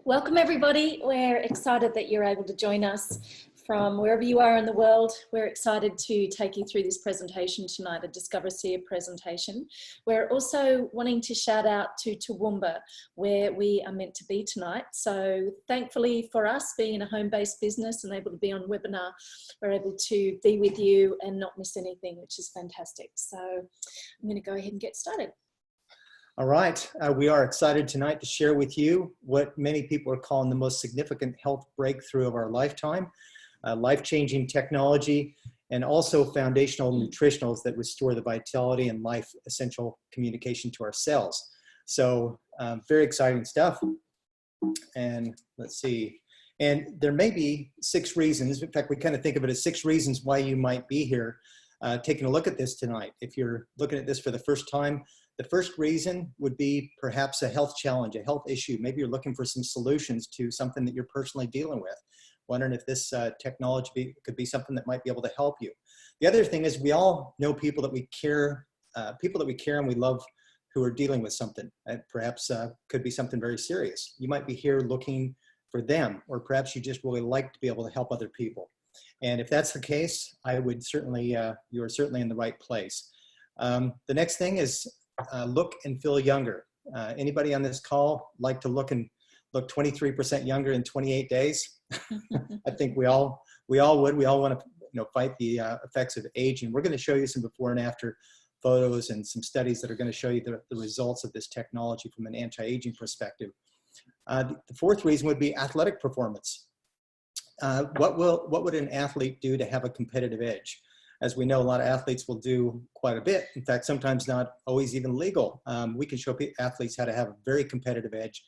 Welcome everybody. We're excited that you're able to join us from wherever you are in the world. We're excited to take you through this presentation tonight, a Discover ASEA presentation. We're also wanting to shout out to Toowoomba, where we are meant to be tonight. So thankfully for us, being in a home-based business and able to be on webinar, we're able to be with you and not miss anything, which is fantastic. So I'm going to go ahead and get started. All right, we are excited tonight to share with you what many people are calling the most significant health breakthrough of our lifetime, life-changing technology, and also foundational nutritionals that restore the vitality and life-essential communication to our cells. So very exciting stuff. And let's see. And there may be 6 reasons. In fact, we kind of think of it as 6 reasons why you might be here taking a look at this tonight. If you're looking at this for the first time, the first reason would be perhaps a health challenge, a health issue. Maybe you're looking for some solutions to something that you're personally dealing with. Wondering if this technology could be something that might be able to help you. The other thing is we all know people that we care and we love who are dealing with something. Perhaps could be something very serious. You might be here looking for them, or perhaps you just really like to be able to help other people. And if that's the case, I would certainly, you are certainly in the right place. The next thing is look and feel younger. Anybody on this call like to look 23% younger in 28 days? I think we all would. We all want to fight the effects of aging. We're going to show you some before and after photos and some studies that are going to show you the results of this technology from an anti-aging perspective. The fourth reason would be athletic performance. What would an athlete do to have a competitive edge? As we know, a lot of athletes will do quite a bit. In fact, sometimes not always even legal. We can show athletes how to have a very competitive edge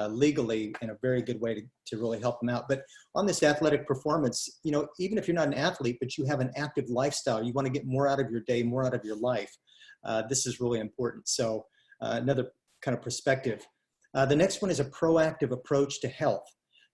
legally in a very good way to really help them out. But on this athletic performance, even if you're not an athlete, but you have an active lifestyle, you want to get more out of your day, more out of your life. This is really important. So another kind of perspective. The next one is a proactive approach to health.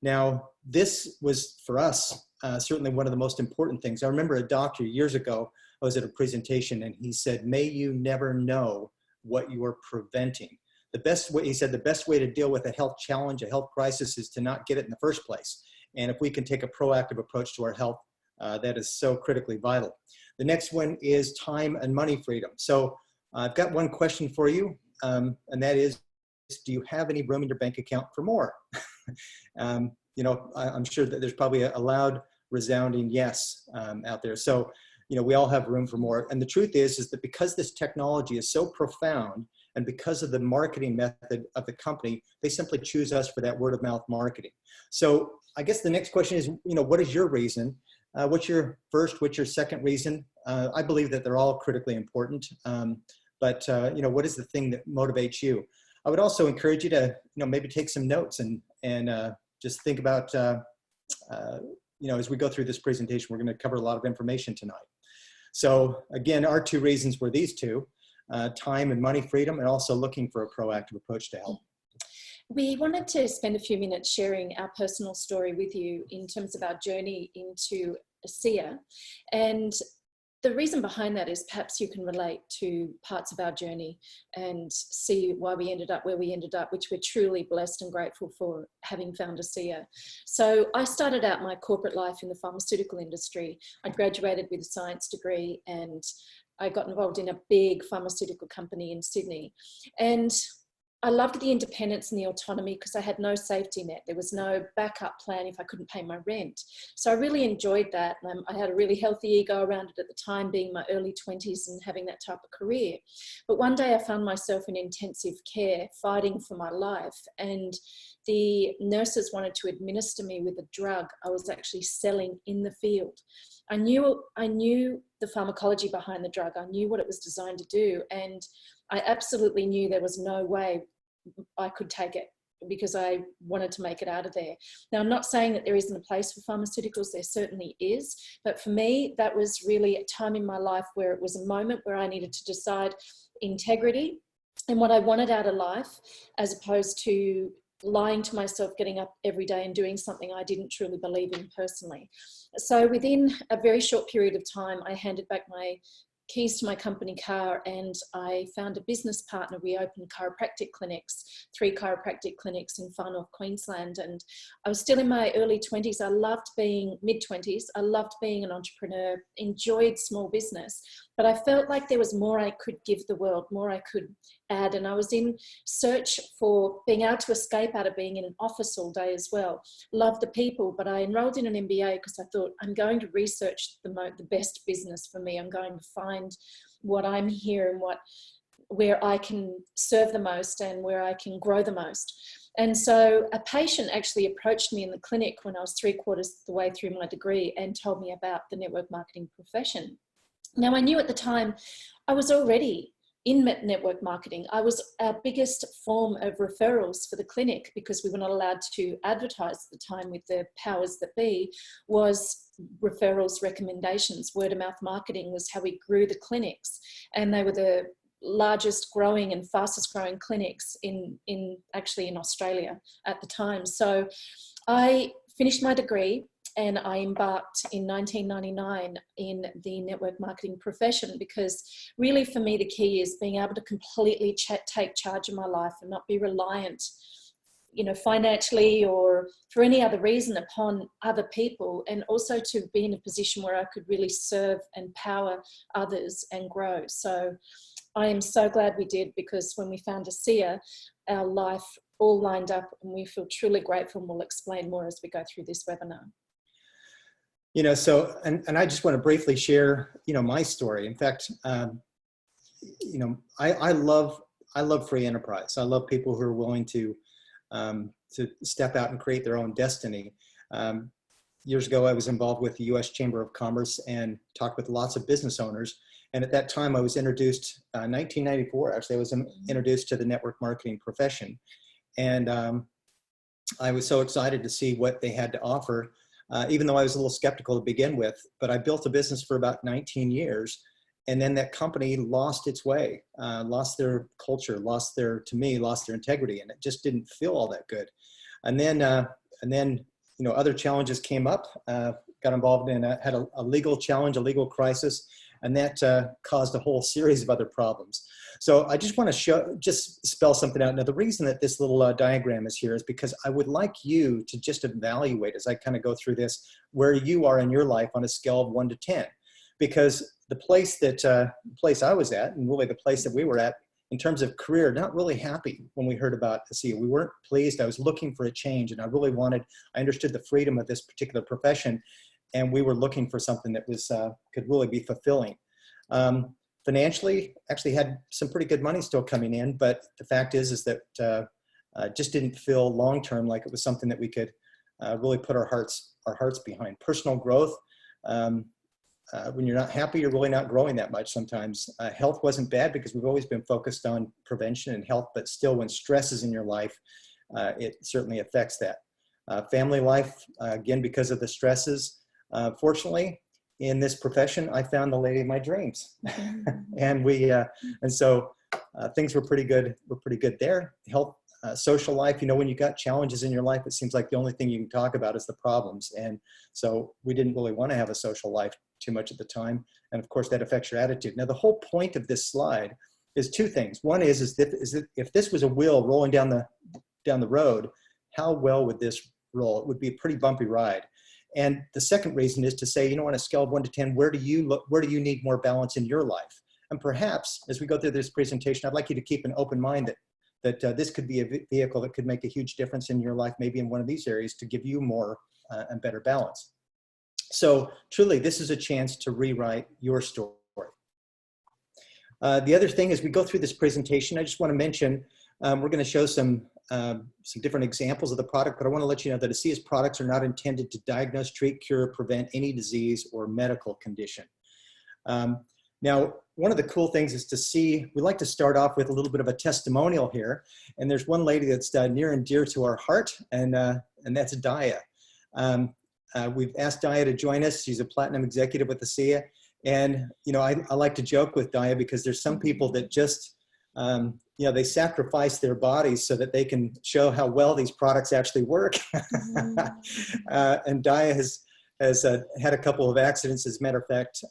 Now, this was for us certainly one of the most important things. I remember a doctor years ago, I was at a presentation and he said, may you never know what you are preventing. The best way, he said, the best way to deal with a health challenge, a health crisis, is to not get it in the first place. And if we can take a proactive approach to our health, that is so critically vital. The next one is time and money freedom. So I've got one question for you, and that is, do you have any room in your bank account for more? I'm sure that there's probably a loud, resounding yes out there. So, we all have room for more. And the truth is that because this technology is so profound, and because of the marketing method of the company, they simply choose us for that word of mouth marketing. So I guess the next question is, what is your reason? What's your first, what's your second reason? I believe that they're all critically important. But what is the thing that motivates you? I would also encourage you to, maybe take some notes and just think about, as we go through this presentation, we're going to cover a lot of information tonight. So again, our 2 reasons were these 2, time and money freedom, and also looking for a proactive approach to health. We wanted to spend a few minutes sharing our personal story with you in terms of our journey into ASEA. And the reason behind that is perhaps you can relate to parts of our journey and see why we ended up where we ended up, which we're truly blessed and grateful for having found ASEA. So I started out my corporate life in the pharmaceutical industry. I graduated with a science degree and I got involved in a big pharmaceutical company in Sydney. And I loved the independence and the autonomy because I had no safety net. There was no backup plan if I couldn't pay my rent. So I really enjoyed that. And I had a really healthy ego around it at the time, being my early 20s and having that type of career. But one day I found myself in intensive care, fighting for my life. And the nurses wanted to administer me with a drug I was actually selling in the field. I knew the pharmacology behind the drug. I knew what it was designed to do. And I absolutely knew there was no way I could take it because I wanted to make it out of there. Now, I'm not saying that there isn't a place for pharmaceuticals. There certainly is. But for me, that was really a time in my life where it was a moment where I needed to decide integrity and what I wanted out of life, as opposed to lying to myself, getting up every day and doing something I didn't truly believe in personally. So within a very short period of time, I handed back my keys to my company car, and I found a business partner. We opened chiropractic clinics, 3 chiropractic clinics in far north Queensland. And I was still in my early 20s. I loved being mid-20s. I loved being an entrepreneur, enjoyed small business, but I felt like there was more I could give the world, more I could add. And I was in search for being able to escape out of being in an office all day as well. Loved the people, but I enrolled in an MBA because I thought, I'm going to research the best business for me. I'm going to find what I'm here and where I can serve the most and where I can grow the most. And so a patient actually approached me in the clinic when I was 3/4 the way through my degree and told me about the network marketing profession. Now, I knew at the time I was already in network marketing. I was our biggest form of referrals for the clinic, because we were not allowed to advertise at the time with the powers that be, was referrals, recommendations. Word of mouth marketing was how we grew the clinics. And they were the largest growing and fastest growing clinics actually in Australia at the time. So I finished my degree and I embarked in 1999 in the network marketing profession, because really for me, the key is being able to completely take charge of my life and not be reliant, financially or for any other reason upon other people, and also to be in a position where I could really serve and empower others and grow. So I am so glad we did, because when we found ASEA, our life all lined up and we feel truly grateful, and we'll explain more as we go through this webinar. So, and I just want to briefly share, my story. In fact, I love free enterprise. I love people who are willing to step out and create their own destiny. Years ago, I was involved with the U.S. Chamber of Commerce and talked with lots of business owners. And at that time, I was introduced, 1994, actually, I was introduced to the network marketing profession. And I was so excited to see what they had to offer. Even though I was a little skeptical to begin with, but I built a business for about 19 years. And then that company lost its way, lost their culture, lost their integrity, and it just didn't feel all that good. And then other challenges came up, got involved in, had a legal challenge, a legal crisis, and that caused a whole series of other problems. So I just want to just spell something out. Now, the reason that this little diagram is here is because I would like you to just evaluate, as I kind of go through this, where you are in your life on a scale of 1 to 10. Because the place I was at, and really the place that we were at in terms of career, not really happy when we heard about ASEA. We weren't pleased. I was looking for a change, and I understood the freedom of this particular profession, and we were looking for something that was could really be fulfilling. Financially, actually had some pretty good money still coming in, but the fact is that just didn't feel long-term like it was something that we could really put our hearts behind. Personal growth, when you're not happy, you're really not growing that much sometimes. Health wasn't bad, because we've always been focused on prevention and health, but still, when stress is in your life, it certainly affects that. Family life, again, because of the stresses. Fortunately, in this profession, I found the lady of my dreams, and so things were pretty good. There. Health, social life. When you got challenges in your life, it seems like the only thing you can talk about is the problems, and so we didn't really want to have a social life too much at the time, and of course that affects your attitude. Now, the whole point of this slide is 2 things. One is that if this was a wheel rolling down the road, how well would this roll? It would be a pretty bumpy ride. And the second reason is to say, on a scale of 1 to 10, where do you need more balance in your life? And perhaps as we go through this presentation, I'd like you to keep an open mind that this could be a vehicle that could make a huge difference in your life, maybe in one of these areas, to give you more and better balance. So truly, this is a chance to rewrite your story. The other thing, as we go through this presentation, I just want to mention, we're going to show some different examples of the product, but I want to let you know that ASEA's products are not intended to diagnose, treat, cure, or prevent any disease or medical condition. Now, one of the cool things is to see, we like to start off with a little bit of a testimonial here, and there's one lady that's near and dear to our heart, and that's Daja. We've asked Daja to join us. She's a platinum executive with ASEA, and I like to joke with Daja, because there's some people that just they sacrifice their bodies so that they can show how well these products actually work. And Daja has had a couple of accidents. As a matter of fact,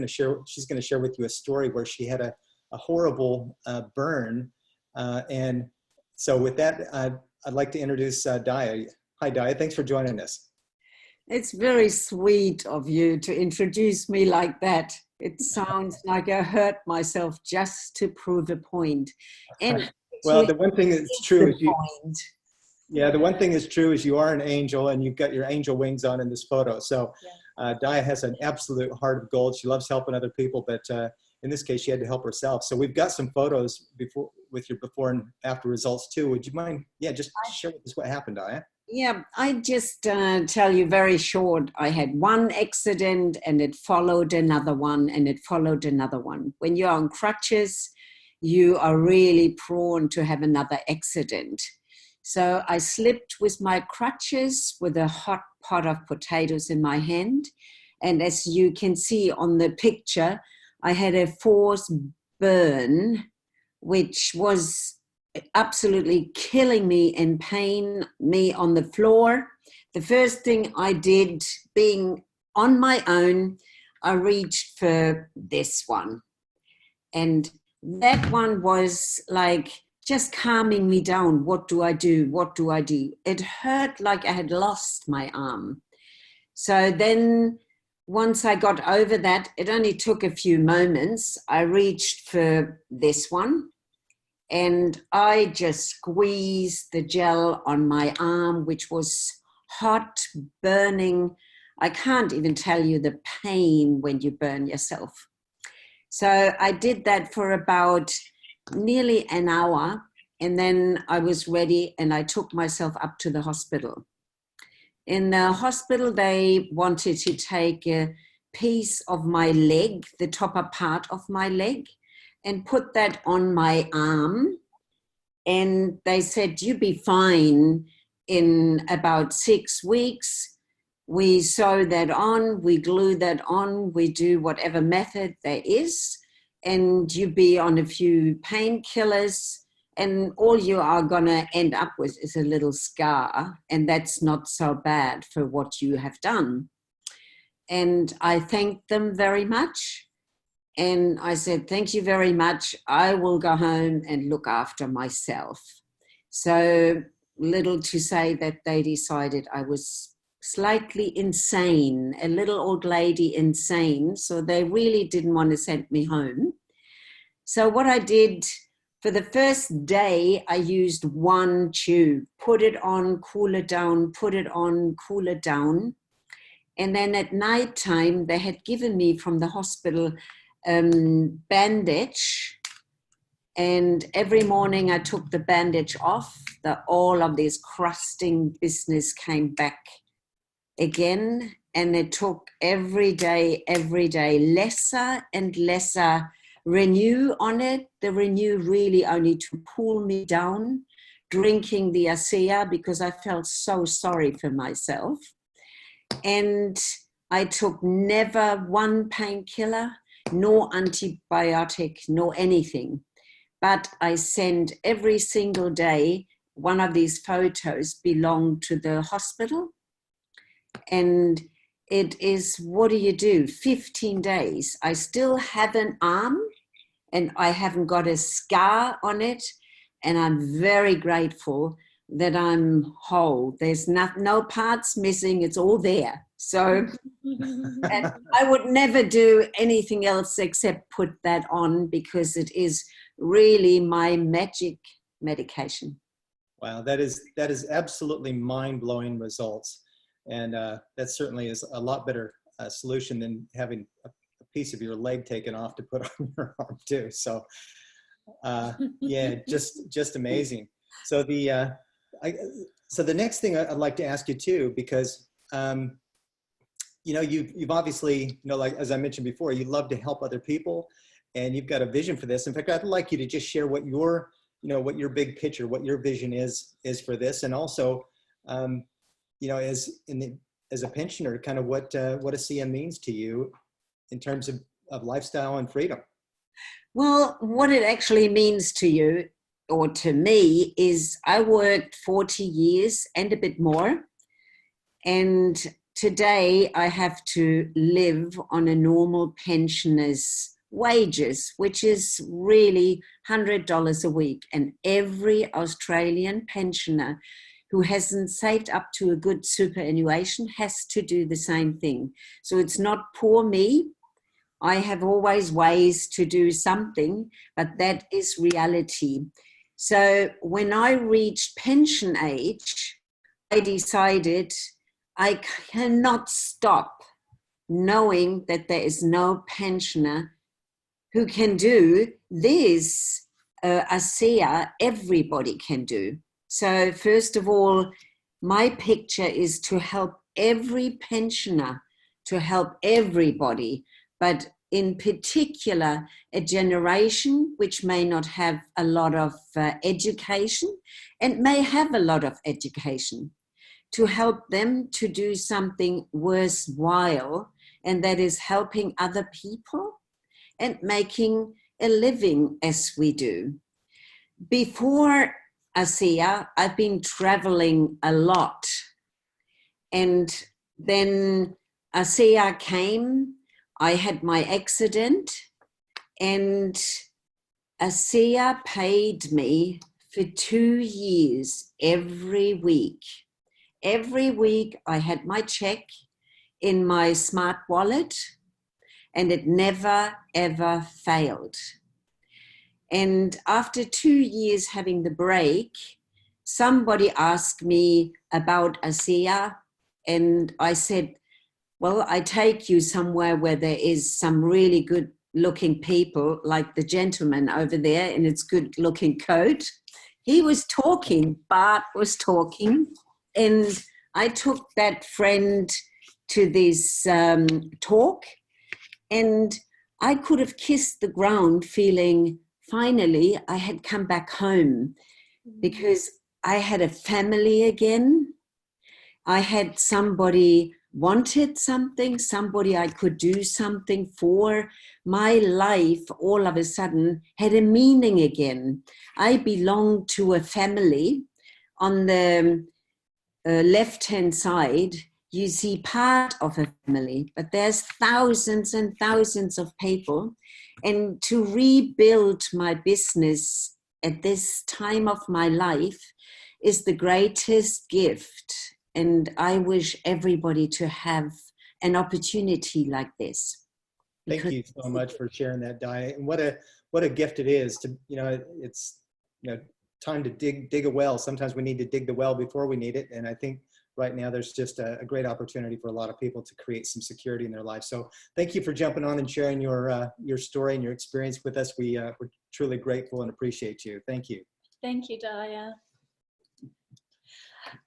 she's going to share with you a story where she had a horrible burn. And so with that, I'd like to introduce Daja. Hi, Daja. Thanks for joining us. It's very sweet of you to introduce me like that. It sounds like I hurt myself just to prove a point. And well, the one thing that's true is the one thing is true is you are an angel, and you've got your angel wings on in this photo. So Daja has an absolute heart of gold. She loves helping other people, but in this case, she had to help herself. So we've got some photos with your before and after results too. Would you mind? Yeah, just share with us what happened, Daja. Yeah, I just tell you very short. I had one accident and it followed another one and it followed another one. When you're on crutches, you are really prone to have another accident. So I slipped with my crutches with a hot pot of potatoes in my hand. And as you can see on the picture, I had a forced burn, which was absolutely killing me in pain, me on the floor. The first thing I did, being on my own, I reached for this one. And that one was like just calming me down. What do I do? What do I do? It hurt like I had lost my arm. So then once I got over that, it only took a few moments. I reached for this one. And I just squeezed the gel on my arm, which was hot, burning. I can't even tell you the pain when you burn yourself. So I did that for about nearly an hour. And then I was ready and I took myself up to the hospital. In the hospital, they wanted to take a piece of my leg, the topper part of my leg, and put that on my arm. And they said, you'll be fine in about 6 weeks. We sew that on, we glue that on, we do whatever method there is, and you'll be on a few painkillers, and all you are going to end up with is a little scar, and that's not so bad for what you have done. And I thanked them very much. And I said, thank you very much. I will go home and look after myself. So little to say that they decided I was slightly insane, a little old lady insane. So they really didn't want to send me home. So what I did for the first day, I used one tube, put it on, cool it down, put it on, cool it down. And then at nighttime, they had given me from the hospital bandage, and every morning I took the bandage off. All of this crusting business came back again, and it took every day, lesser and lesser renew on it. The renew really only to pull me down, drinking the ASEA because I felt so sorry for myself. And I took never one painkiller, no antibiotic, no anything. But I sent every single day, one of these photos belonged to the hospital. And it is, what do you do? 15 days. I still have an arm and I haven't got a scar on it. And I'm very grateful that I'm whole. There's no parts missing. It's all there. So, and I would never do anything else except put that on because it is really my magic medication. Wow, that is absolutely mind-blowing results. And that certainly is a lot better solution than having a piece of your leg taken off to put on your arm too. So yeah, just amazing. So so the next thing I'd like to ask you too, because you know, you've obviously, you know, like as I mentioned before, you love to help other people, and you've got a vision for this. In fact, I'd like you to just share what your, you know, what your big picture, what your vision is for this, and also, you know, as a pensioner, kind of what ASEA means to you in terms of lifestyle and freedom. Well, what it actually means to you or to me is I worked 40 years and a bit more. And today I have to live on a normal pensioner's wages, which is really $100 a week. And every Australian pensioner who hasn't saved up to a good superannuation has to do the same thing. So it's not poor me. I have always ways to do something, but that is reality. So when I reached pension age, I decided I cannot stop knowing that there is no pensioner who can do this. ASEA, everybody can do. So first of all, my picture is to help every pensioner, to help everybody, but in particular, a generation which may not have a lot of education and may have a lot of education, to help them to do something worthwhile, and that is helping other people and making a living as we do. Before ASEA, I've been traveling a lot, and then ASEA came. I had my accident, and ASEA paid me for 2 years every week. Every week I had my check in my smart wallet, and it never, ever failed. And after 2 years having the break, somebody asked me about ASEA, and I said, well, I take you somewhere where there is some really good looking people, like the gentleman over there in its good looking coat. He was talking, Bart was talking, and I took that friend to this talk, and I could have kissed the ground feeling finally I had come back home, because I had a family again. I had somebody wanted something, somebody I could do something for. My life all of a sudden had a meaning again. I belonged to a family. On the left-hand side, you see part of a family, but there's thousands and thousands of people. And to rebuild my business at this time of my life is the greatest gift. And I wish everybody to have an opportunity like this. Thank you so much for sharing that, Daja. And what a gift it is to, it's, time to dig a well. Sometimes we need to dig the well before we need it. And I think right now there's just a great opportunity for a lot of people to create some security in their life. So thank you for jumping on and sharing your story and your experience with us. We're truly grateful and appreciate you. Thank you. Thank you, Daja.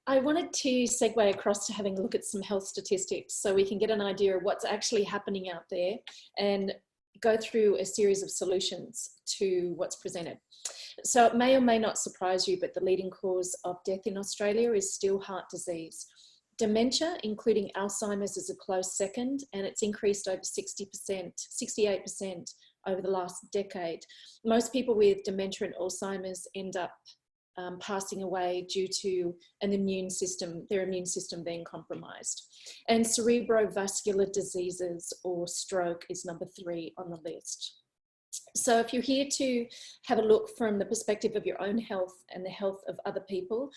I wanted to segue across to having a look at some health statistics so we can get an idea of what's actually happening out there and go through a series of solutions to what's presented. So it may or may not surprise you, but the leading cause of death in Australia is still heart disease. Dementia, including Alzheimer's, is a close second, and it's increased over 60%, 68% over the last decade. Most people with dementia and Alzheimer's end up passing away due to their immune system being compromised. And cerebrovascular diseases or stroke is number 3 on the list. So if you're here to have a look from the perspective of your own health and the health of other people,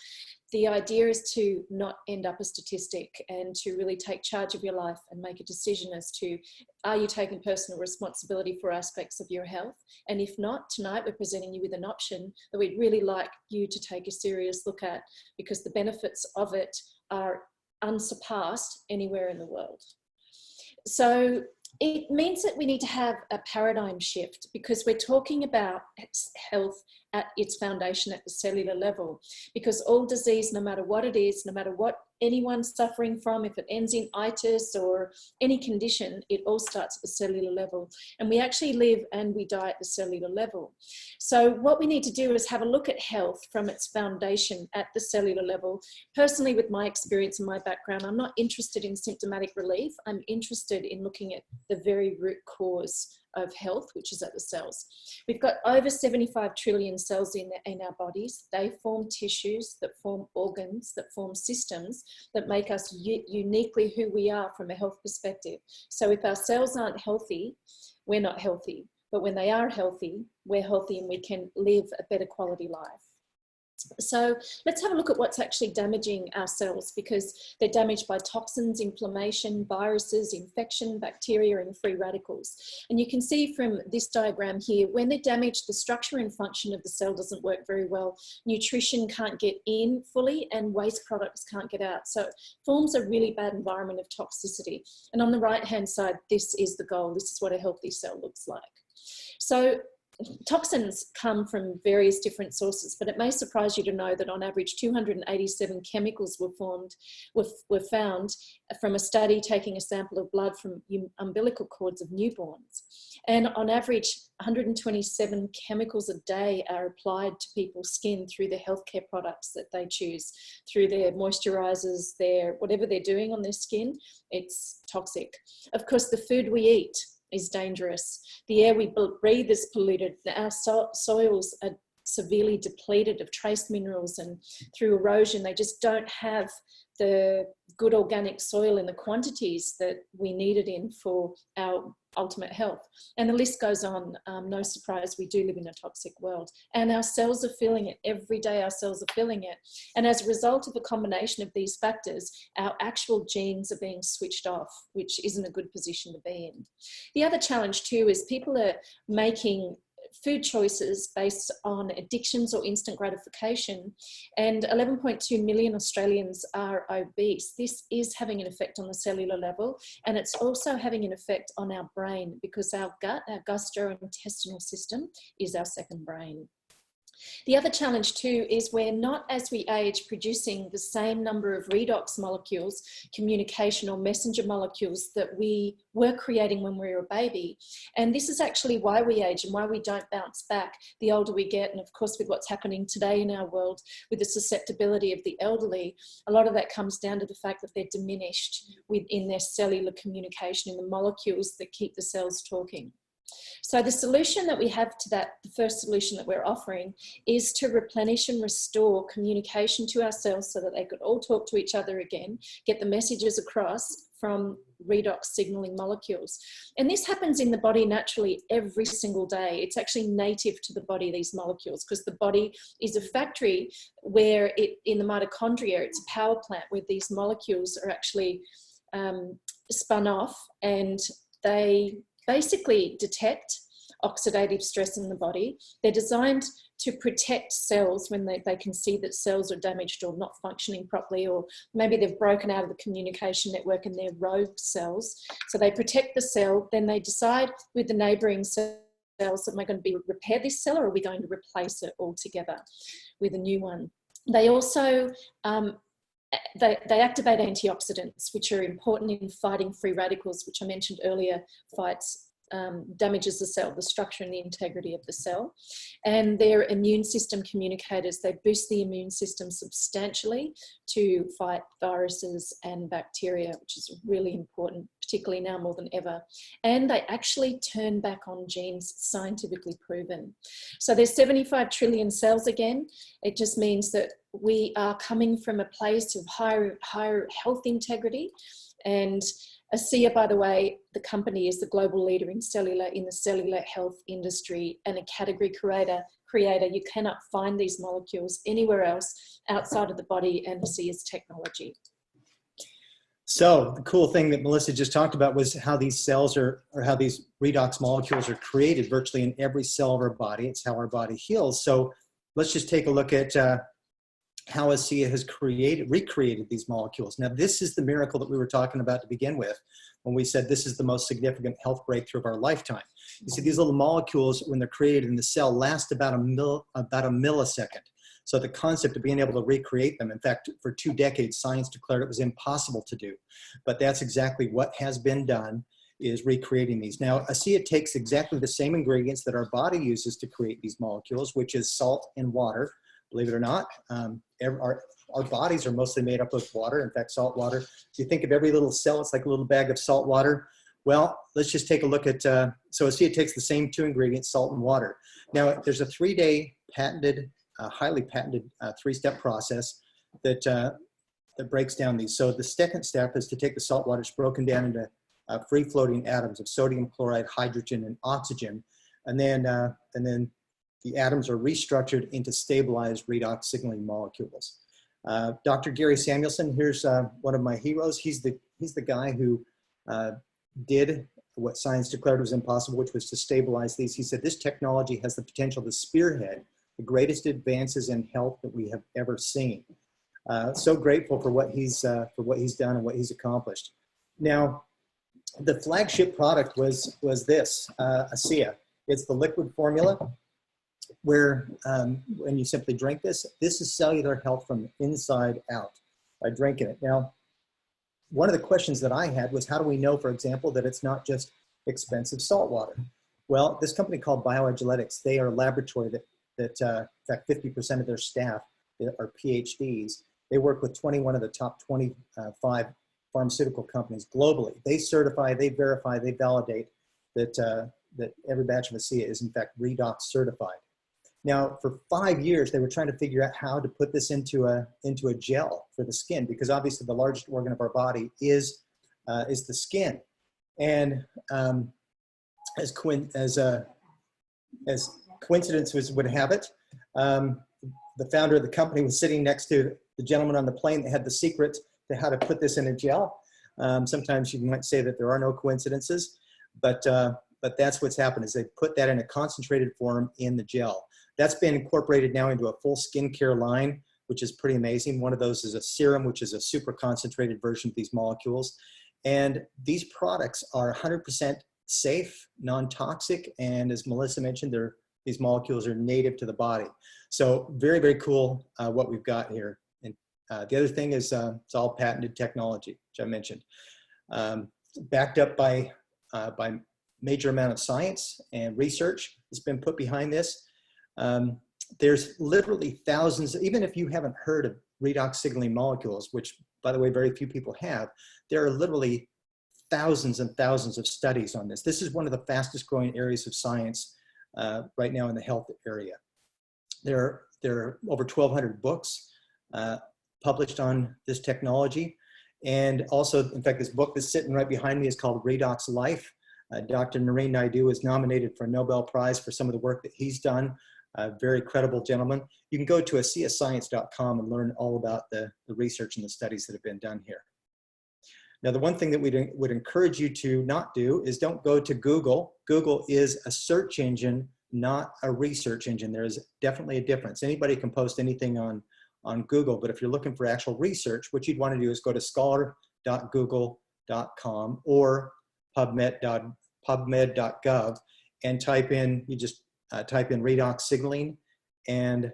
the idea is to not end up a statistic and to really take charge of your life and make a decision as to, are you taking personal responsibility for aspects of your health? And if not, tonight we're presenting you with an option that we'd really like you to take a serious look at, because the benefits of it are unsurpassed anywhere in the world. So it means that we need to have a paradigm shift, because we're talking about health at its foundation at the cellular level, because all disease, no matter what it is, no matter what anyone's suffering from, if it ends in itis or any condition, it all starts at the cellular level. And we actually live and we die at the cellular level. So what we need to do is have a look at health from its foundation at the cellular level. Personally, with my experience and my background, I'm not interested in symptomatic relief. I'm interested in looking at the very root cause of health, which is at the cells. We've got over 75 trillion cells in our bodies. They form tissues, that form organs, that form systems that make us uniquely who we are from a health perspective. So if our cells aren't healthy, we're not healthy. But when they are healthy, we're healthy and we can live a better quality life. So let's have a look at what's actually damaging our cells, because they're damaged by toxins, inflammation, viruses, infection, bacteria, and free radicals. And you can see from this diagram here, when they're damaged, the structure and function of the cell doesn't work very well. Nutrition can't get in fully and waste products can't get out. So it forms a really bad environment of toxicity. And on the right-hand side, this is the goal. This is what a healthy cell looks like. So toxins come from various different sources, but it may surprise you to know that on average 287 chemicals were found from a study taking a sample of blood from umbilical cords of newborns. And on average 127 chemicals a day are applied to people's skin through the healthcare products that they choose, through their moisturizers, whatever they're doing on their skin, it's toxic. Of course, the food we eat is dangerous. The air we breathe is polluted. Our soils are severely depleted of trace minerals, and through erosion, they just don't have the good organic soil in the quantities that we need it in for our ultimate health. And the list goes on. No surprise, we do live in a toxic world, and our cells are feeling it. Every day our cells are feeling it. And as a result of a combination of these factors, our actual genes are being switched off, which isn't a good position to be in. The other challenge too is people are making food choices based on addictions or instant gratification, and 11.2 million Australians are obese. This is having an effect on the cellular level, and it's also having an effect on our brain, because our gut, our gastrointestinal system, is our second brain. The other challenge too is we're not, as we age, producing the same number of redox molecules, communication or messenger molecules, that we were creating when we were a baby. And this is actually why we age and why we don't bounce back the older we get. And of course, with what's happening today in our world, with the susceptibility of the elderly, a lot of that comes down to the fact that they're diminished within their cellular communication, in the molecules that keep the cells talking. So the solution that we have to that, the first solution that we're offering, is to replenish and restore communication to our cells so that they could all talk to each other again, get the messages across from redox signaling molecules. And this happens in the body naturally every single day. It's actually native to the body, these molecules, because the body is a factory where in the mitochondria, it's a power plant where these molecules are actually spun off, and they basically detect oxidative stress in the body. They're designed to protect cells when they can see that cells are damaged or not functioning properly, or maybe they've broken out of the communication network and they're rogue cells. So they protect the cell, then they decide with the neighboring cells, am I going to repair this cell, or are we going to replace it altogether with a new one? They also they activate antioxidants, which are important in fighting free radicals, which I mentioned earlier, damages the cell, the structure and the integrity of the cell. And they're immune system communicators. They boost the immune system substantially to fight viruses and bacteria, which is really important, particularly now more than ever. And they actually turn back on genes, scientifically proven. So there's 75 trillion cells again. It just means that we are coming from a place of higher health integrity. And ASEA, by the way, the company, is the global leader in the cellular health industry, and a category creator. You cannot find these molecules anywhere else outside of the body and ASEA's technology. So the cool thing that Melissa just talked about was how these cells or how these redox molecules are created virtually in every cell of our body. It's how our body heals. So let's just take a look at how ASEA has recreated these molecules. Now, this is the miracle that we were talking about to begin with when we said this is the most significant health breakthrough of our lifetime. You see, these little molecules, when they're created in the cell, last about a millisecond. So the concept of being able to recreate them, in fact, for 2 decades, science declared it was impossible to do. But that's exactly what has been done, is recreating these. Now, ASEA takes exactly the same ingredients that our body uses to create these molecules, which is salt and water. Believe it or not, our bodies are mostly made up of water. In fact, salt water. If you think of every little cell, it's like a little bag of salt water. Well, let's just take a look at, so ASEA takes the same two ingredients, salt and water. Now, there's a 3-day patented, highly patented 3-step process that, that breaks down these. So the second step is to take the salt water, it's broken down into free-floating atoms of sodium chloride, hydrogen, and oxygen. And then the atoms are restructured into stabilized redox signaling molecules. Dr. Gary Samuelson, here's one of my heroes. He's the guy who did what science declared was impossible, which was to stabilize these. He said, this technology has the potential to spearhead the greatest advances in health that we have ever seen. So grateful for what he's done and what he's accomplished. Now, the flagship product was this, ASEA. It's the liquid formula where when you simply drink this, this is cellular health from the inside out by drinking it. Now, one of the questions that I had was, how do we know, for example, that it's not just expensive salt water? Well, this company called Bioagiletics, they are a laboratory that in fact, 50% of their staff are PhDs. They work with 21 of the top 25 pharmaceutical companies globally. They certify, they verify, they validate that, that every batch of ASEA is in fact Redox certified. Now, for 5 years, they were trying to figure out how to put this into a gel for the skin, because obviously the largest organ of our body is the skin. And as coincidence would have it, the founder of the company was sitting next to the gentleman on the plane that had the secret to how to put this in a gel. Sometimes you might say that there are no coincidences, but that's what's happened, is they put that in a concentrated form in the gel. That's been incorporated now into a full skincare line, which is pretty amazing. One of those is a serum, which is a super concentrated version of these molecules. And these products are 100% safe, non-toxic, and as Melissa mentioned, these molecules are native to the body. So very, very cool what we've got here. And the other thing is it's all patented technology, which I mentioned. Backed up by major amount of science and research that's been put behind this. There's literally thousands, even if you haven't heard of redox signaling molecules, which by the way, very few people have, there are literally thousands and thousands of studies on this. This is one of the fastest growing areas of science right now in the health area. There are over 1,200 books published on this technology. And also, in fact, this book that's sitting right behind me is called Redox Life. Dr. Nareen Naidu was nominated for a Nobel Prize for some of the work that he's done. A very credible gentleman. You can go to ASEAScience.com and learn all about the research and the studies that have been done here. Now, the one thing that we would encourage you to not do is don't go to Google. Google is a search engine, not a research engine. There is definitely a difference. Anybody can post anything on Google, but if you're looking for actual research, what you'd want to do is go to scholar.google.com or PubMed.gov and type in, you just type in redox signaling and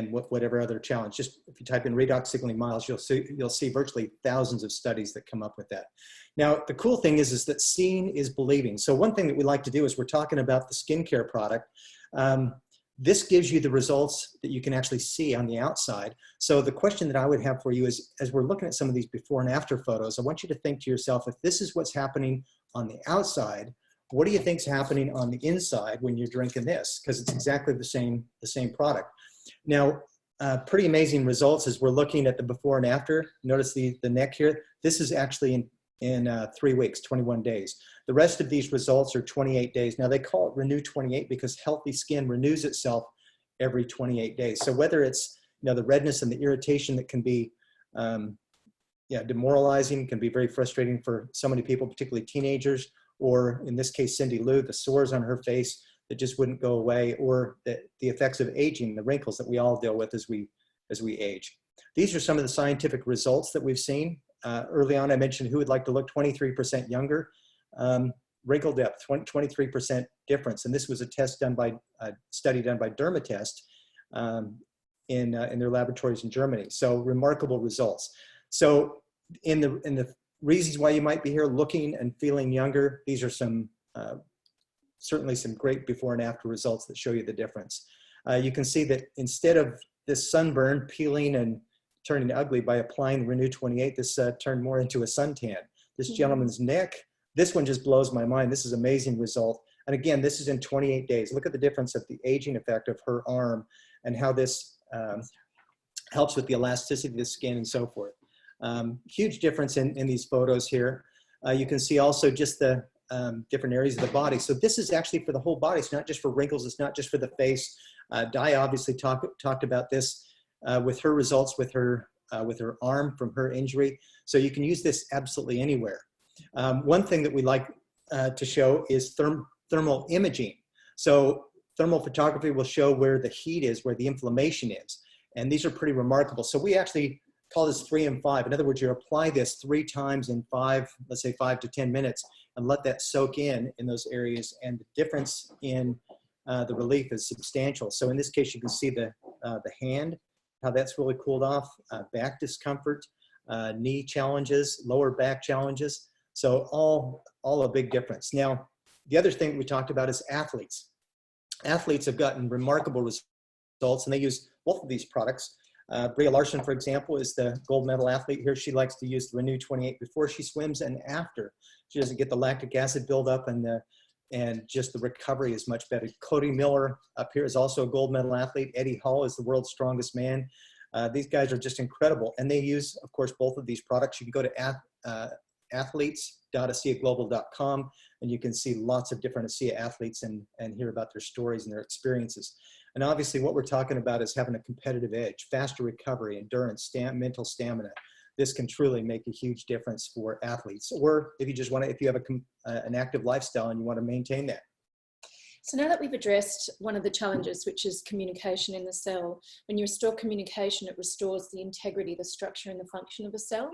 whatever other challenge. Just if you type in redox signaling miles, you'll see virtually thousands of studies that come up with that. Now, the cool thing is that seeing is believing. So one thing that we like to do is we're talking about the skincare product. This gives you the results that you can actually see on the outside. So the question that I would have for you is, as we're looking at some of these before and after photos, I want you to think to yourself, if this is what's happening on the outside, what do you think's happening on the inside when you're drinking this? Because it's exactly the same product. Now, pretty amazing results as we're looking at the before and after. Notice the neck here. This is actually in 3 weeks, 21 days. The rest of these results are 28 days. Now they call it Renew 28 because healthy skin renews itself every 28 days. So whether it's the redness and the irritation that can be demoralizing, can be very frustrating for so many people, particularly teenagers, or in this case, Cindy Lou, the sores on her face that just wouldn't go away, or the effects of aging, the wrinkles that we all deal with as we age. These are some of the scientific results that we've seen. Early on, I mentioned who would like to look 23% younger. Wrinkle depth, 23% difference. And this was a test done by, study done by Dermatest in their laboratories in Germany. So remarkable results. So in the reasons why you might be here looking and feeling younger, these are some, certainly some great before and after results that show you the difference. You can see that instead of this sunburn peeling and turning ugly by applying Renew 28, this turned more into a suntan. this gentleman's neck. This one just blows my mind. This is an amazing result. And again, this is in 28 days. Look at the difference of the aging effect of her arm and how this helps with the elasticity of the skin and so forth. Huge difference in these photos here. You can see also just the different areas of the body. So this is actually for the whole body. It's not just for wrinkles. It's not just for the face. Daja obviously talked about this with her results with her arm from her injury. So you can use this absolutely anywhere. One thing that we like to show is thermal imaging. So thermal photography will show where the heat is, where the inflammation is. And these are pretty remarkable. So we actually call this 3 and 5. In other words, you apply this 3 times in 5, let's say 5 to 10 minutes, and let that soak in those areas. And the difference in the relief is substantial. So in this case, you can see the hand, how that's really cooled off, back discomfort, knee challenges, lower back challenges. So all a big difference. Now, the other thing we talked about is athletes. Athletes have gotten remarkable results, and they use both of these products. Bria Larson, for example, is the gold medal athlete here. She likes to use the Renew 28 before she swims and after. She doesn't get the lactic acid buildup, and just the recovery is much better. Cody Miller up here is also a gold medal athlete. Eddie Hall is the world's strongest man. These guys are just incredible. And they use, of course, both of these products. You can go to athletes.aseaglobal.com, and you can see lots of different ASEA athletes and hear about their stories and their experiences. And obviously what we're talking about is having a competitive edge, faster recovery, endurance, mental stamina. This can truly make a huge difference for athletes, or if you just want to, if you have an active lifestyle and you want to maintain that. So now that we've addressed one of the challenges, which is communication in the cell, when you restore communication, it restores the integrity, the structure and the function of a cell.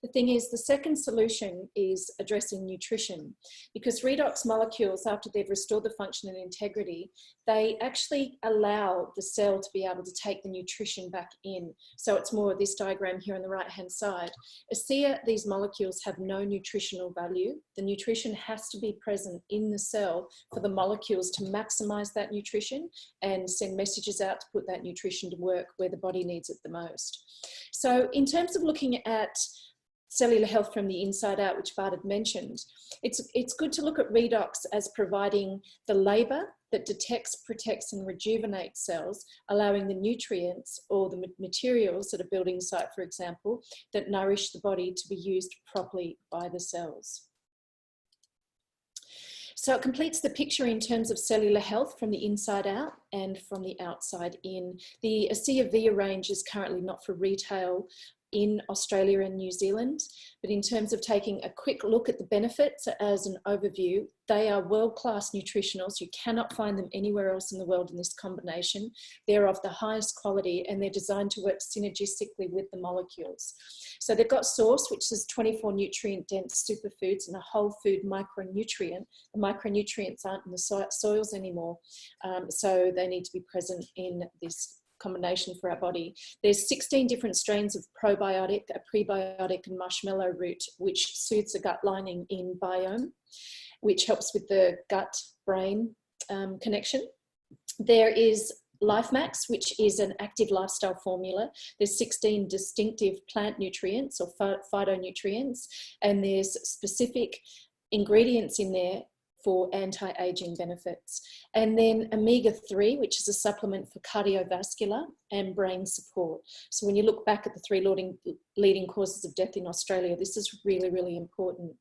The thing is, the second solution is addressing nutrition, because redox molecules, after they've restored the function and integrity, they actually allow the cell to be able to take the nutrition back in. So it's more of this diagram here on the right-hand side. ASEA, these molecules have no nutritional value. The nutrition has to be present in the cell for the molecules to maximize that nutrition and send messages out to put that nutrition to work where the body needs it the most. So in terms of looking at cellular health from the inside out, which Bart had mentioned, it's good to look at redox as providing the labor that detects, protects and rejuvenates cells, allowing the nutrients or the materials at a building site, for example, that nourish the body to be used properly by the cells. So it completes the picture in terms of cellular health from the inside out and from the outside in. The ASEA Via range is currently not for retail in Australia and New Zealand, but in terms of taking a quick look at the benefits as an overview, they are world-class nutritionals. You cannot find them anywhere else in the world in this combination. They're of the highest quality and they're designed to work synergistically with the molecules. So they've got Source, which is 24 nutrient-dense superfoods and a whole food micronutrient. The micronutrients aren't in the soils anymore, so they need to be present in this combination for our body. There's 16 different strains of probiotic, a prebiotic and marshmallow root, which soothes the gut lining in biome, which helps with the gut-brain connection. There is LifeMax, which is an active lifestyle formula. There's 16 distinctive plant nutrients or phytonutrients, and there's specific ingredients in there for anti-aging benefits. And then omega-3, which is a supplement for cardiovascular and brain support. So when you look back at the 3 leading causes of death in Australia, this is really, really important.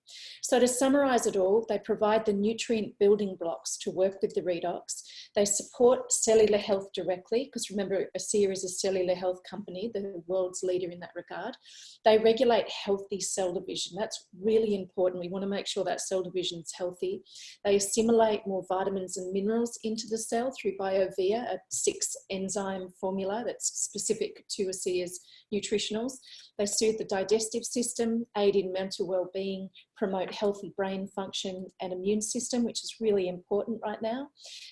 So to summarize it all, they provide the nutrient building blocks to work with the redox. They support cellular health directly, because remember, ASEA is a cellular health company, the world's leader in that regard. They regulate healthy cell division. That's really important. We want to make sure that cell division is healthy. They assimilate more vitamins and minerals into the cell through BioVia, a 6-enzyme formula that's specific to ASEA's nutritionals. They soothe the digestive system, aid in mental well-being, promote healthy brain function and immune system, which is really important right now,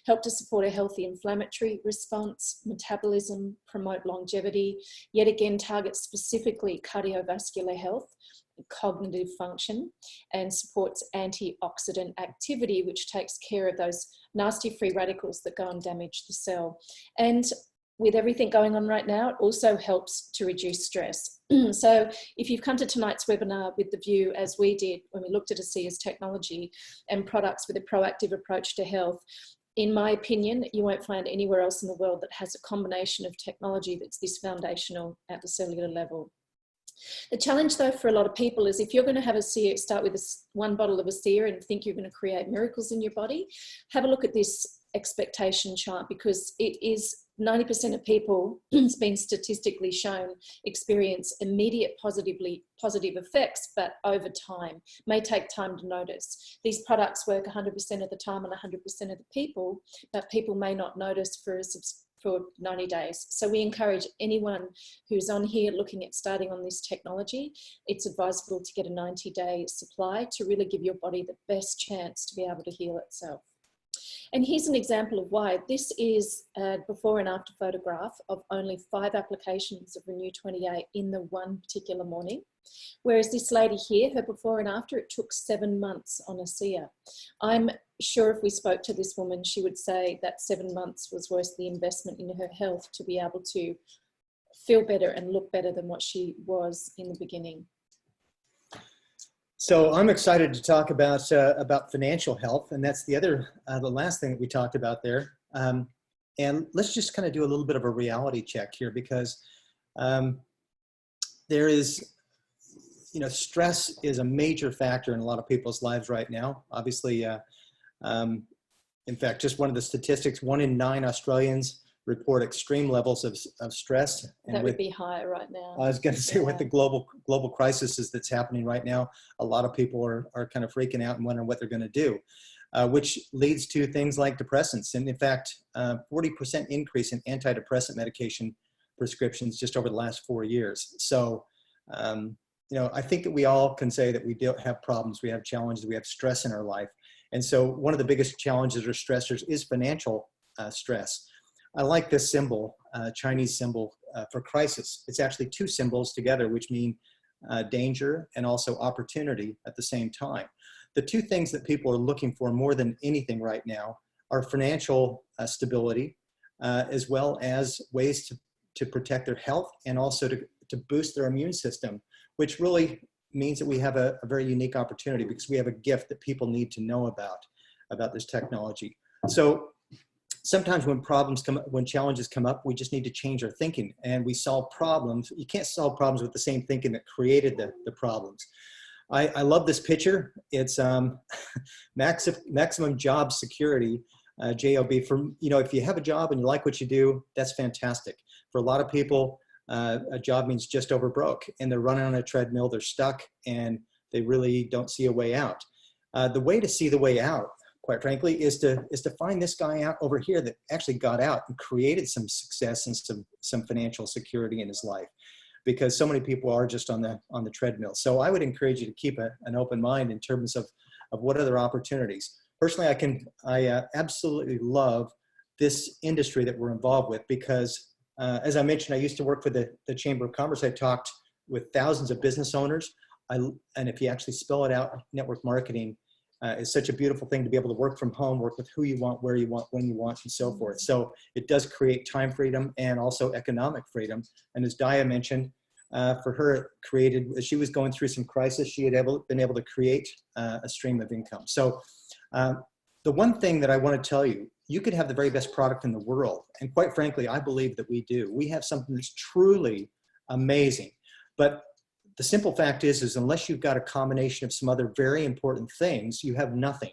help to support a healthy inflammatory response, metabolism, promote longevity, yet again target specifically cardiovascular health, cognitive function, and supports antioxidant activity, which takes care of those nasty free radicals that go and damage the cell. And with everything going on right now, it also helps to reduce stress. So if you've come to tonight's webinar with the view, as we did when we looked at ASEA's technology and products with a proactive approach to health, in my opinion, you won't find anywhere else in the world that has a combination of technology that's this foundational at the cellular level. The challenge though for a lot of people is if you're going to have ASEA, start with one bottle of ASEA and think you're going to create miracles in your body, have a look at this expectation chart, because it is 90% of people, it's been statistically shown, experience immediate positive effects, but over time, may take time to notice. These products work 100% of the time on 100% of the people, but people may not notice for 90 days. So we encourage anyone who's on here looking at starting on this technology, it's advisable to get a 90-day supply to really give your body the best chance to be able to heal itself. And here's an example of why. This is a before and after photograph of only 5 applications of Renew 28 in the one particular morning. Whereas this lady here, her before and after, it took 7 months on ASEA. I'm sure if we spoke to this woman, she would say that 7 months was worth the investment in her health to be able to feel better and look better than what she was in the beginning. So I'm excited to talk about financial health, and that's the last thing that we talked about there. And let's just kind of do a little bit of a reality check here, because there is, stress is a major factor in a lot of people's lives right now. Obviously, in fact, just one of the statistics: 1 in 9 Australians report extreme levels of stress. And that would be higher right now. I was going to say, with the global crisis that's happening right now, a lot of people are kind of freaking out and wondering what they're going to do, which leads to things like depressants. And in fact, 40% increase in antidepressant medication prescriptions just over the last 4 years. So, I think that we all can say that we do have problems, we have challenges, we have stress in our life. And so one of the biggest challenges or stressors is financial stress. I like this symbol, Chinese symbol for crisis. It's actually 2 symbols together, which mean danger and also opportunity at the same time. The 2 things that people are looking for more than anything right now are financial stability, as well as ways to protect their health and also to boost their immune system, which really means that we have a very unique opportunity, because we have a gift that people need to know about this technology. So sometimes when challenges come up, we just need to change our thinking, and we solve problems. You can't solve problems with the same thinking that created the problems. I love this picture. It's maximum job security, JOB. If you have a job and you like what you do, that's fantastic. For a lot of people, a job means just over broke, and they're running on a treadmill, they're stuck, and they really don't see a way out. The way to see the way out, quite frankly, is to find this guy out over here that actually got out and created some success and some financial security in his life, because so many people are just on the treadmill. So I would encourage you to keep an open mind in terms of what other opportunities. Personally, I absolutely love this industry that we're involved with, because as I mentioned, I used to work for the Chamber of Commerce. I talked with thousands of business owners. And if you actually spell it out, network marketing is such a beautiful thing to be able to work from home, work with who you want, where you want, when you want, and so forth. So it does create time freedom and also economic freedom. And as Daja mentioned, for her, as she was going through some crisis, she had been able to create a stream of income. So the one thing that I want to tell you, you could have the very best product in the world. And quite frankly, I believe that we do. We have something that's truly amazing. But the simple fact is unless you've got a combination of some other very important things, you have nothing.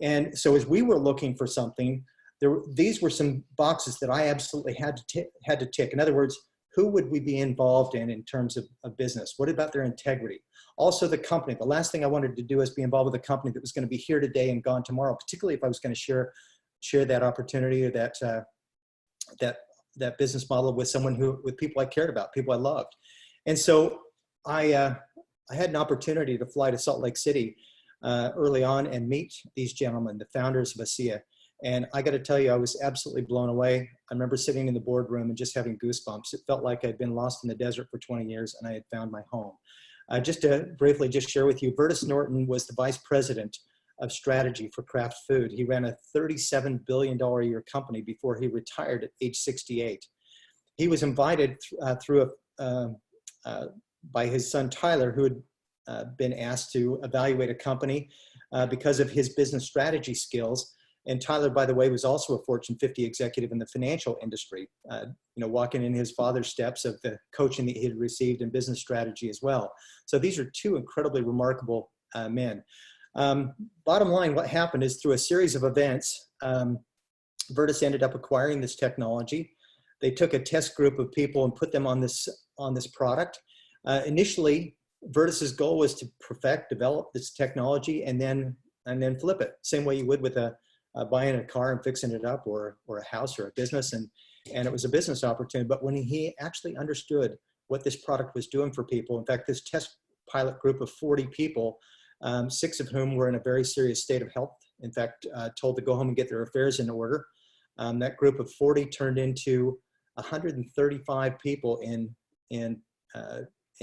And so as we were looking for something, these were some boxes that I absolutely had to tick. In other words, who would we be involved in terms of business? What about their integrity? Also the company. The last thing I wanted to do is be involved with a company that was going to be here today and gone tomorrow, particularly if I was going to share that opportunity or that business model with people I cared about, people I loved. And so I had an opportunity to fly to Salt Lake City early on and meet these gentlemen, the founders of ASEA. And I got to tell you, I was absolutely blown away. I remember sitting in the boardroom and just having goosebumps. It felt like I'd been lost in the desert for 20 years and I had found my home. Just to briefly share with you, Vertus Norton was the vice president of strategy for Kraft Food. He ran a $37 billion a year company before he retired at age 68. He was invited through by his son Tyler, who had been asked to evaluate a company because of his business strategy skills. And Tyler, by the way, was also a Fortune 50 executive in the financial industry, walking in his father's steps of the coaching that he had received in business strategy as well. So these are two incredibly remarkable men. Bottom line, what happened is through a series of events, Virtus ended up acquiring this technology. They took a test group of people and put them on this product. Initially, Virtus's goal was to develop this technology and then flip it, same way you would with buying a car and fixing it up, or a house or a business, and it was a business opportunity. But when he actually understood what this product was doing for people, in fact, this test pilot group of 40 people, 6 of whom were in a very serious state of health, in fact, told to go home and get their affairs in order. That group of 40 turned into 135 people in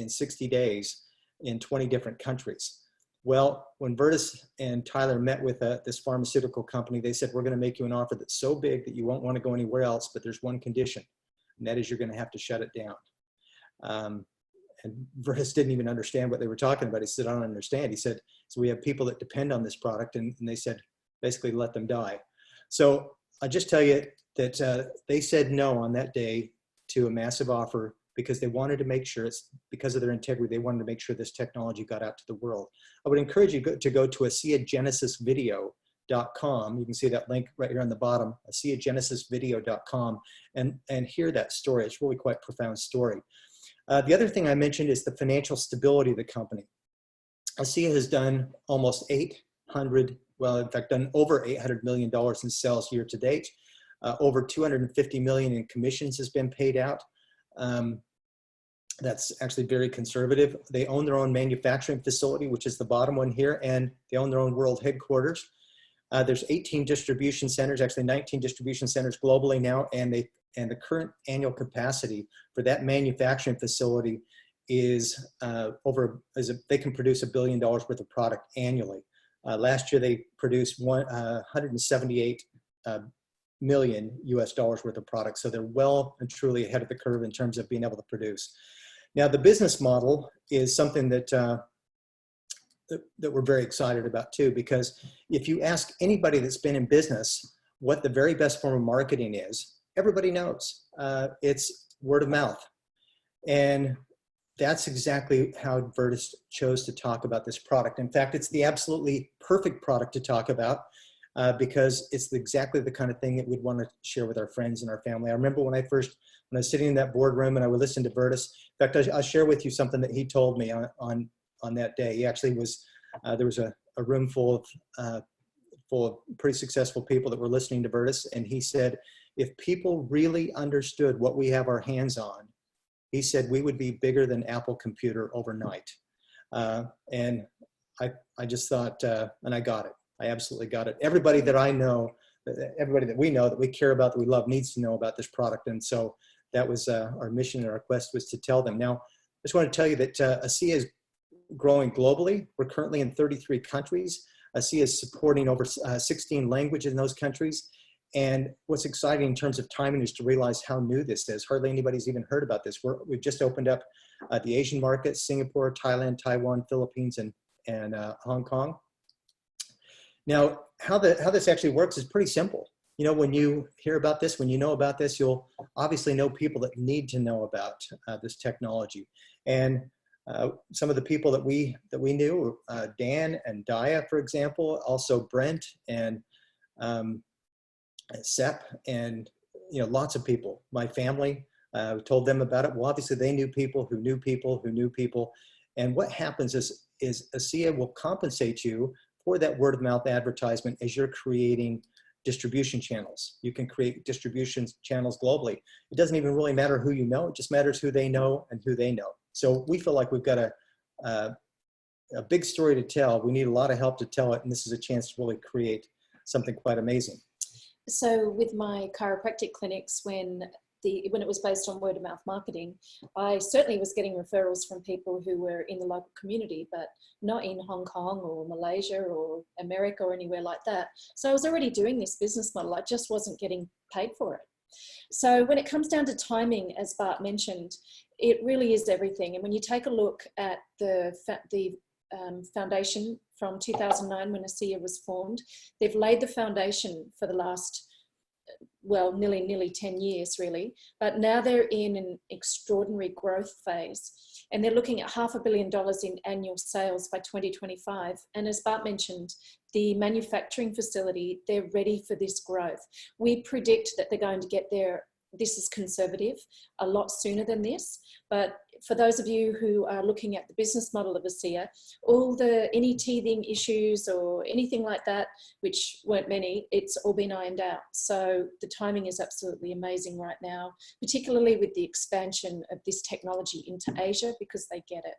60 days in 20 different countries. Well, when Virtus and Tyler met with this pharmaceutical company, they said, we're going to make you an offer that's so big that you won't want to go anywhere else, but there's one condition, and that is you're going to have to shut it down. And Virtus didn't even understand what they were talking about. He said, I don't understand. He said, so we have people that depend on this product, and they said, basically let them die. So I'll just tell you that they said no on that day to a massive offer because they wanted to make sure, it's because of their integrity, they wanted to make sure this technology got out to the world. I would encourage you to go to ASEAGenesisVideo.com. You can see that link right here on the bottom, ASEAGenesisVideo.com, and hear that story. It's really quite a profound story. The other thing I mentioned is the financial stability of the company. ASEA has done almost in fact, done over $800 million in sales year to date. Over $250 million in commissions has been paid out. That's actually very conservative. They own their own manufacturing facility, which is the bottom one here, and they own their own world headquarters. There's 18 distribution centers, actually 19 distribution centers globally now, and the current annual capacity for that manufacturing facility is they can produce $1 billion worth of product annually. Last year they produced $178 million US dollars worth of product. So they're well and truly ahead of the curve in terms of being able to produce. Now the business model is something that we're very excited about too, because if you ask anybody that's been in business what the very best form of marketing is, everybody knows. It's word of mouth. And that's exactly how Virtus chose to talk about this product. In fact, it's the absolutely perfect product to talk about because it's exactly the kind of thing that we'd want to share with our friends and our family. I remember when I was sitting in that boardroom and I would listen to Virtus. In fact, I'll share with you something that he told me on that day. He actually was, there was a room full of pretty successful people that were listening to Virtus, and he said, if people really understood what we have our hands on, he said we would be bigger than Apple Computer overnight. And I just thought, and I got it. I absolutely got it. Everybody that I know, everybody that we know, that we care about, that we love, needs to know about this product. And so that was our mission and our quest, was to tell them. Now, I just want to tell you that ASEA is growing globally. We're currently in 33 countries. ASEA is supporting over 16 languages in those countries. And what's exciting in terms of timing is to realize how new this is. Hardly anybody's even heard about this. We've just opened up the Asian markets: Singapore, Thailand, Taiwan, Philippines, and Hong Kong. Now, how this actually works is pretty simple. You know, when you hear about this, when you know about this, you'll obviously know people that need to know about this technology. And some of the people that we knew, Dan and Daja, for example, also Brent and Sep, and lots of people. My family, told them about it. Well, obviously they knew people who knew people who knew people. And what happens is ASEA will compensate you for that word of mouth advertisement as you're creating distribution channels. You can create distribution channels globally. It doesn't even really matter who you know. It just matters who they know and who they know. So we feel like we've got a big story to tell. We need a lot of help to tell it, and this is a chance to really create something quite amazing. So with my chiropractic clinics, when it was based on word of mouth marketing, I certainly was getting referrals from people who were in the local community, but not in Hong Kong or Malaysia or America or anywhere like that. So I was already doing this business model. I just wasn't getting paid for it. So when it comes down to timing, as Bart mentioned, it really is everything. And when you take a look at the foundation from 2009, when ASEA was formed, they've laid the foundation for the last, well, nearly 10 years really, but now they're in an extraordinary growth phase, and they're looking at $500 million in annual sales by 2025. And as Bart mentioned, the manufacturing facility, they're ready for this growth. We predict that they're going to get there, this is conservative, a lot sooner than this. But for those of you who are looking at the business model of ASEA, any teething issues or anything like that, which weren't many, it's all been ironed out. So the timing is absolutely amazing right now, particularly with the expansion of this technology into Asia, because they get it.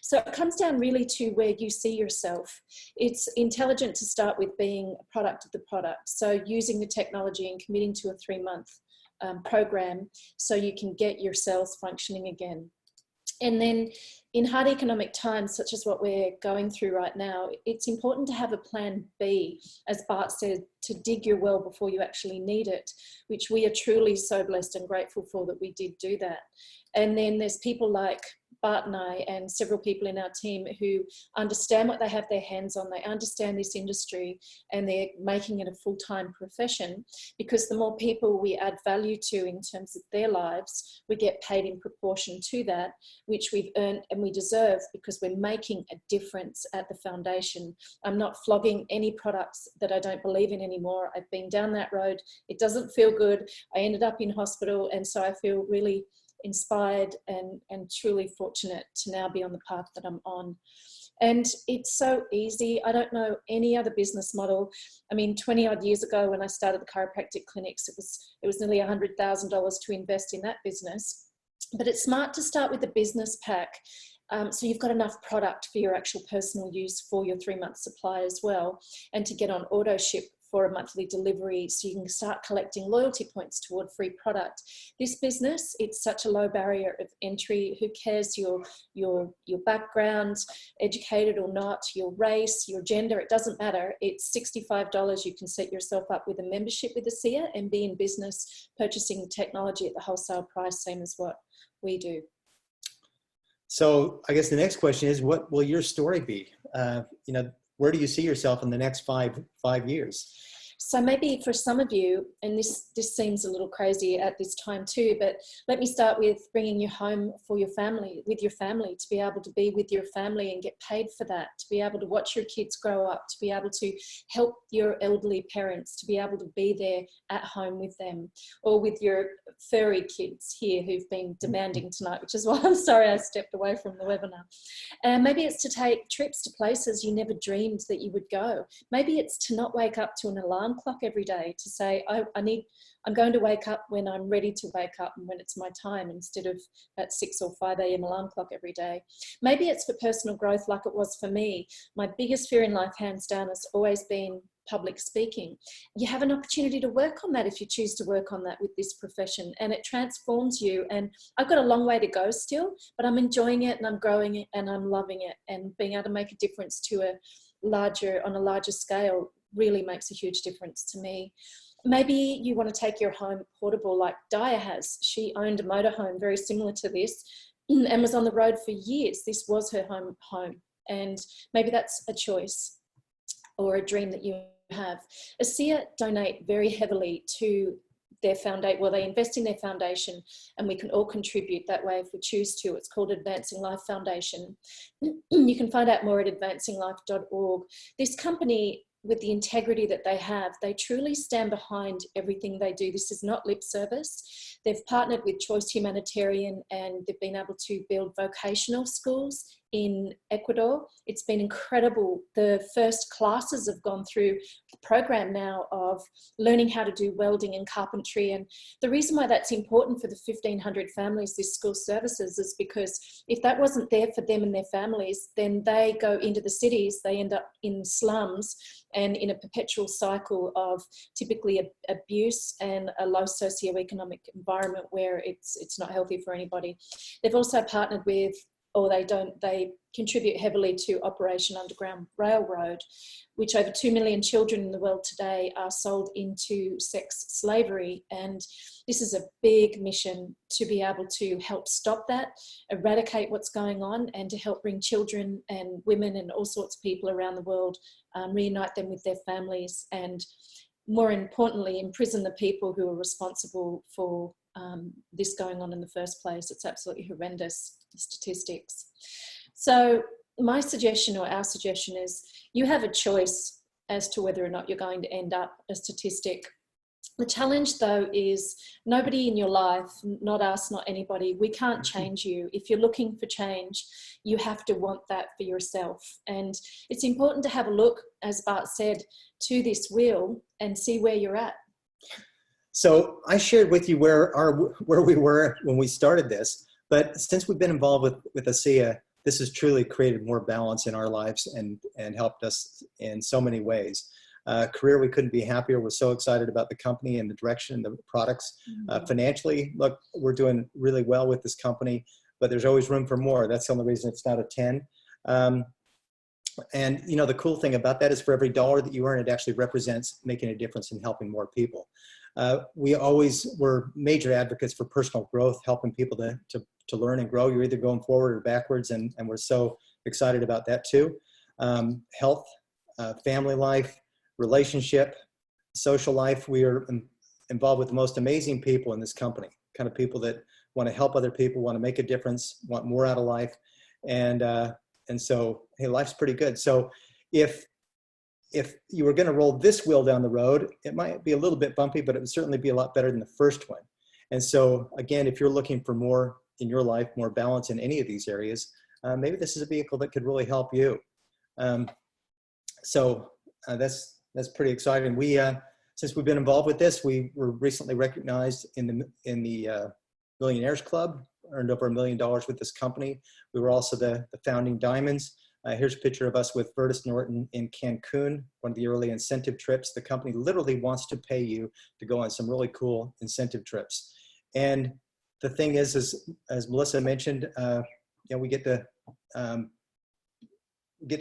So it comes down really to where you see yourself. It's intelligent to start with being a product of the product. So using the technology and committing to a 3-month program so you can get your cells functioning again. And then in hard economic times, such as what we're going through right now, it's important to have a plan B, as Bart said, to dig your well before you actually need it, which we are truly so blessed and grateful for that we did do that. And then there's people like Bart and I and several people in our team who understand what they have their hands on. They understand this industry and they're making it a full-time profession, because the more people we add value to in terms of their lives, we get paid in proportion to that, which we've earned and we deserve, because we're making a difference at the foundation. I'm not flogging any products that I don't believe in anymore. I've been down that road. It doesn't feel good. I ended up in hospital, and so I feel really inspired and truly fortunate to now be on the path that I'm on. And it's so easy. I don't know any other business model. I mean, 20 odd years ago when I started the chiropractic clinics, it was nearly $100,000 to invest in that business. But it's smart to start with the business pack. So you've got enough product for your actual personal use for your 3-month supply as well, and to get on auto ship for a monthly delivery, so you can start collecting loyalty points toward free product. This business, it's such a low barrier of entry. Who cares your background, educated or not, your race, your gender, it doesn't matter. It's $65. You can set yourself up with a membership with ASEA and be in business purchasing technology at the wholesale price, same as what we do. So I guess the next question is, what will your story be? Where do you see yourself in the next five years? So maybe for some of you, and this seems a little crazy at this time too, but let me start with bringing you home for your family, with your family, to be able to be with your family and get paid for that, to be able to watch your kids grow up, to be able to help your elderly parents, to be able to be there at home with them, or with your furry kids here who've been demanding tonight, which is why I'm sorry I stepped away from the webinar. And maybe it's to take trips to places you never dreamed that you would go. Maybe it's to not wake up to an alarm clock every day, to say I'm going to wake up when I'm ready to wake up and when it's my time, instead of at 6 or 5 a.m. alarm clock every day. Maybe it's for personal growth, like it was for me. My biggest fear in life, hands down, has always been public speaking. You have an opportunity to work on that if you choose to work on that with this profession, and it transforms you. And I've got a long way to go still, but I'm enjoying it and I'm growing it and I'm loving it, and being able to make a difference to on a larger scale really makes a huge difference to me. Maybe you want to take your home portable like Daja has. She owned a motorhome very similar to this and was on the road for years. This was her home. And maybe that's a choice or a dream that you have. ASEA donate very heavily to their foundation. Well, they invest in their foundation, and we can all contribute that way if we choose to. It's called Advancing Life Foundation. You can find out more at advancinglife.org. This company, with the integrity that they have, they truly stand behind everything they do. This is not lip service. They've partnered with Choice Humanitarian, and they've been able to build vocational schools in Ecuador. It's been incredible. The first classes have gone through the program now of learning how to do welding and carpentry. And the reason why that's important for the 1,500 families this school services is because if that wasn't there for them and their families, then they go into the cities, they end up in slums and in a perpetual cycle of typically abuse and a low socioeconomic environment where it's not healthy for anybody. They've also partnered with or they contribute heavily to Operation Underground Railroad, which over 2 million children in the world today are sold into sex slavery. And this is a big mission to be able to help stop that, eradicate what's going on, and to help bring children and women and all sorts of people around the world, reunite them with their families, and more importantly, imprison the people who are responsible for this going on in the first place. It's absolutely horrendous statistics. So my suggestion, or our suggestion, is you have a choice as to whether or not you're going to end up a statistic. The challenge, though, is nobody in your life, not us, not anybody, we can't change you. If you're looking for change, you have to want that for yourself. And it's important to have a look, as Bart said, to this wheel and see where you're at. So I shared with you where we were when we started this, but since we've been involved with ASEA, this has truly created more balance in our lives and helped us in so many ways. Career, we couldn't be happier. We're so excited about the company and the direction and the products. Financially, look, we're doing really well with this company, but there's always room for more. That's the only reason it's not a 10. And you know, the cool thing about that is for every dollar that you earn, it actually represents making a difference and helping more people. We always were major advocates for personal growth, helping people to learn and grow. You're either going forward or backwards, and we're so excited about that too. Health, family life, relationship, social life. We are involved with the most amazing people in this company, kind of people that want to help other people, want to make a difference, want more out of life. And so, hey, life's pretty good. So if you were going to roll this wheel down the road, it might be a little bit bumpy, but it would certainly be a lot better than the first one. And so again, if you're looking for more in your life, more balance in any of these areas, maybe this is a vehicle that could really help you. So that's pretty exciting. We, since we've been involved with this, we were recently recognized in the Millionaires Club, earned over $1 million with this company. We were also the founding diamonds. Here's a picture of us with Vertis Norton in Cancun, one of the early incentive trips. The company literally wants to pay you to go on some really cool incentive trips. And the thing is as Melissa mentioned, you know, we get to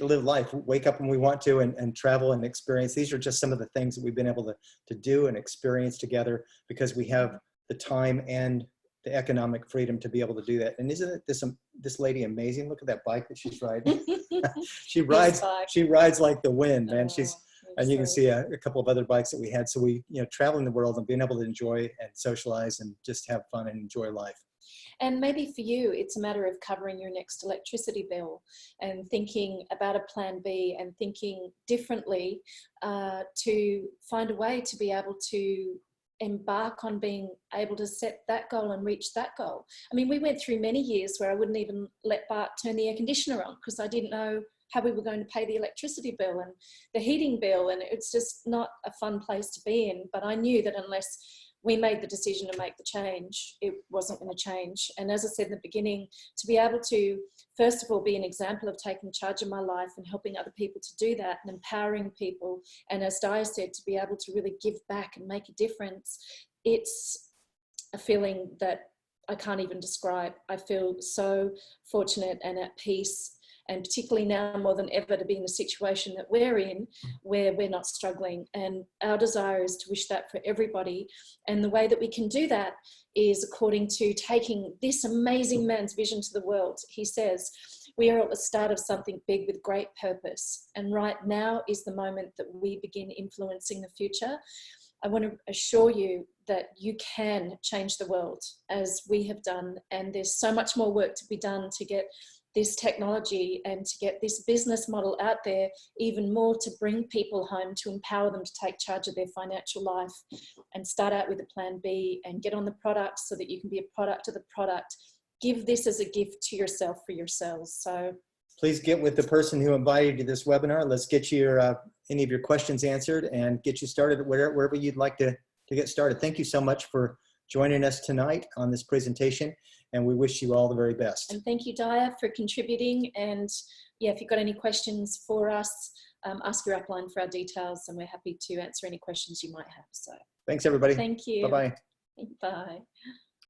live life, wake up when we want to, and travel and experience. These are just some of the things that we've been able to do and experience together because we have the time and the economic freedom to be able to do that. And isn't it this lady amazing? Look at that bike that she's riding. she rides like the wind, man. And you can see a couple of other bikes that we had. So we, you know, traveling the world and being able to enjoy and socialize and just have fun and enjoy life. And maybe for you, it's a matter of covering your next electricity bill and thinking about a plan B and thinking differently to find a way to be able to embark on being able to set that goal and reach that goal. I mean, we went through many years where I wouldn't even let Bart turn the air conditioner on because I didn't know how we were going to pay the electricity bill and the heating bill, and it's just not a fun place to be in. But I knew that unless we made the decision to make the change, it wasn't going to change. And as I said in the beginning, to be able to, first of all, be an example of taking charge of my life and helping other people to do that and empowering people. And as Daja said, to be able to really give back and make a difference, it's a feeling that I can't even describe. I feel so fortunate and at peace, and particularly now more than ever to be in the situation that we're in, where we're not struggling. And our desire is to wish that for everybody. And the way that we can do that is according to taking this amazing man's vision to the world. He says, we are at the start of something big with great purpose. And right now is the moment that we begin influencing the future. I want to assure you that you can change the world as we have done. And there's so much more work to be done to get this technology and to get this business model out there even more, to bring people home, to empower them to take charge of their financial life and start out with a plan B and get on the product so that you can be a product of the product. Give this as a gift to yourself for yourselves. So please get with the person who invited you to this webinar. Let's get your any of your questions answered and get you started wherever you'd like to get started. Thank you so much for joining us tonight on this presentation, and we wish you all the very best. And thank you, Daja, for contributing. And yeah, if you've got any questions for us, ask your upline for our details, and we're happy to answer any questions you might have. So thanks, everybody. Thank you. Bye-bye. Bye.